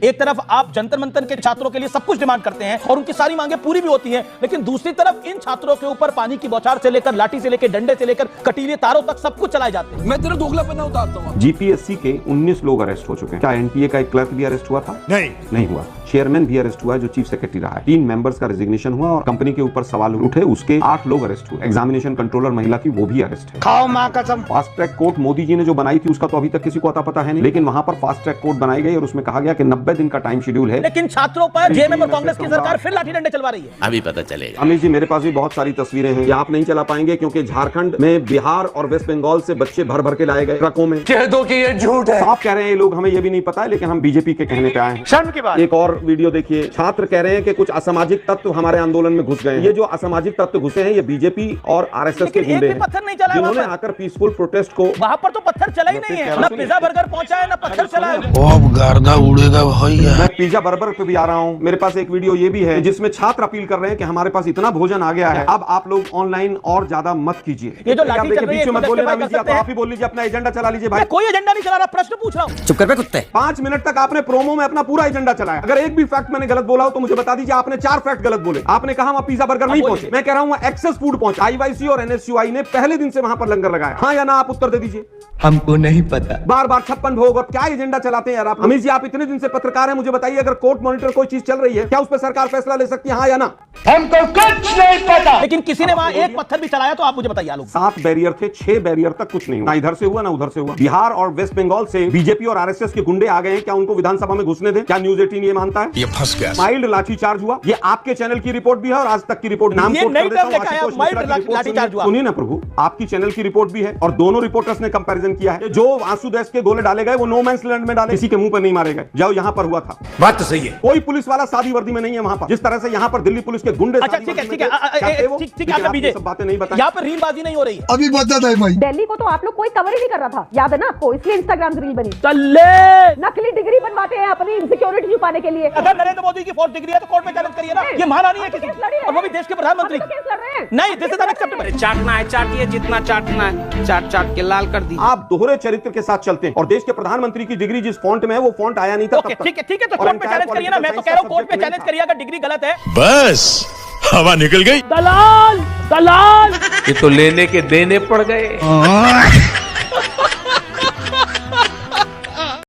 एक तरफ आप जंतर मंतर के छात्रों के लिए सब कुछ डिमांड करते हैं और उनकी सारी मांगे पूरी भी होती हैं, लेकिन दूसरी तरफ इन छात्रों के ऊपर पानी की बौछार से लेकर लाठी से लेकर डंडे से लेकर कटीले तारों तक सब कुछ चलाए जाते हैं। मैं तेरा दोगलापन उतारता हूं। जीपीएससी के 19 लोग अरेस्ट हो चुके हैं। क्या एनटीए का एक क्लर्क भी अरेस्ट हुआ था? नहीं हुआ। चेयरमैन भी अरेस्ट हुआ है जो चीफ सेक्रेटरी रहा है। 3 मेंबर्स का रेजिग्नेशन हुआ और कंपनी के ऊपर सवाल उठे, उसके 8 लोग अरेस्ट हुए। एग्जामिनेशन कंट्रोलर महिला की वो भी अरेस्ट है। खाओ मां कसम। Fast track court Modi ji ने जो बनाई थी उसका तो अभी तक किसी को पता है नहीं, लेकिन वहां पर फास्ट ट्रैक कोर्ट बनाई गई और उसमें कहा गया कि 90 दिन का टाइम शेड्यूल है। लेकिन छात्रों पर जेएमएम और कांग्रेस की सरकार फिर लाठी डंडे चलवा रही है। अभी पता चलेगा। अमित जी, मेरे पास भी बहुत सारी तस्वीरें हैं, आप नहीं चला पाएंगे क्योंकि झारखंड में बिहार और वेस्ट बंगाल से बच्चे भर भर के लाए गए ट्रकों में। कह दो कि ये झूठ है। आप कह रहे हैं ये लोग, हमें ये भी नहीं पता है, लेकिन हम बीजेपी के कहने पे आए हैं। शर्म की बात। एक और वीडियो देखिए। छात्र कह रहे हैं कि कुछ असामाजिक तत्व हमारे आंदोलन में घुस गए हैं। ये जो असामाजिक तत्व घुसे हैं ये बीजेपी और आरएसएस के गुंडे हैं, पत्थर नहीं चला जिन्होंने आकर पीसफुल प्रोटेस्ट को। वहां पर तो पत्थर चला ही नहीं है, ना पिज्जा बर्गर पहुंचा है ना पत्थर चला है। अब गर्दा उड़ेगा भैया। मैं पिज्जा बर्गर पे भी आ रहा हूँ। मेरे पास एक वीडियो ये भी है जिसमें छात्र अपील कर रहे हैं कि हमारे पास इतना भोजन आ गया है, अब आप लोग ऑनलाइन और ज्यादा मत कीजिए। ये जो लाठी चल रही है, मत बोलिए, आप ही बोल लीजिए, अपना एजेंडा चला लीजिए भाई। कोई एजेंडा नहीं चला रहा, प्रश्न पूछ रहा हूँ। चुप कर बे कुत्ते। 5 मिनट तक आपने प्रोमो में अपना पूरा एजेंडा चलाया। अगर एक भी फैक्ट मैंने गलत बोला हो तो मुझे बता दीजिए। आपने 4 फैक्ट गलत बोले। आपने कहा वहां पिज्जा बर्गर नहीं पहुंचे, मैं कह रहा हूं एक्सेस फूड पहुंचा। आईवाईसी और एनएसयूआई ने पहले दिन से वहां पर लंगर लगाया। हाँ या ना, आप उत्तर दे दीजिए। हमको नहीं पता। बार बार 56 भोग और क्या एजेंडा चलाते हैं यार आप। अमित जी, आप इतने दिन से पत्रकार हैं, मुझे बताइए अगर कोर्ट मॉनिटर कोई चीज चल रही है, क्या उस पर सरकार फैसला ले सकती है, हाँ या ना? हमको कुछ नहीं पता। लेकिन किसी ने वहां एक पत्थर भी चलाया तो आप मुझे बताइए। 7 बैरियर थे, 6 बैरियर तक कुछ नहीं हुआ, ना इधर से हुआ ना उधर से हुआ। बिहार और वेस्ट बंगाल से बीजेपी और आरएसएस के गुंडे आ गए हैं, क्या उनको विधानसभा में घुसने दें? क्या न्यूज 18 ये मानता है? ये फंस गया। माइल्ड लाठीचार्ज हुआ, ये आपके चैनल की रिपोर्ट भी है और आज तक की रिपोर्ट। नाम कोट कर देता हूं, आशुतोष मिश्रा की रिपोर्ट सुनिए ना प्रभु, आपकी चैनल की रिपोर्ट भी है और दोनों रिपोर्टर्स ने कंपैरिजन किया है। जो आंसू गैस के गोले डाले गए वो नो मैंस लैंड में डाले, किसी के मुंह पर नहीं मारे गए। जाओ, यहाँ पर हुआ था। बात तो सही है। कोई पुलिस वाला सादी वर्दी में नहीं है वहां पर, जिस तरह से यहाँ पर दिल्ली पुलिस के गुंडे। अच्छा ठीक है, ठीक है, बीजे सब बातें नहीं बताएं। यहाँ पर रीलबाजी नहीं हो रही है। अभी बता दे भाई। दिल्ली को तो आप लोग कोई कवर ही नहीं कर रहा था, याद है ना आपको? इसलिए इंस्टाग्राम से रील बनी। चले नकली डिग्री बनवाते हैं अपनी इनसिक्योरिटी छुपाने के लिए। अगर नरेंद्र मोदी की फोर्थ डिग्री है तो कोर्ट में चैलेंज करिए ना। ये महारानी है किसी, और वो भी देश के प्रधानमंत्री। नहीं, दिस इज अनएक्सेप्टेबल। चाटना है चाटिए, जितना चाटना है चाट चाट के लाल कर दी। आप दोहरे चरित्र के साथ चलते हैं और देश के प्रधानमंत्री की डिग्री जिस फॉन्ट में है वो फॉन्ट आया नहीं था। ठीक है, तो कोर्ट में चैलेंज करिए ना। मैं तो कह रहा हूँ कोर्ट में चैलेंज करिए अगर डिग्री गलत है। बस हवा निकल गई। दलाल दलाल, ये तो लेने के देने पड़ गए।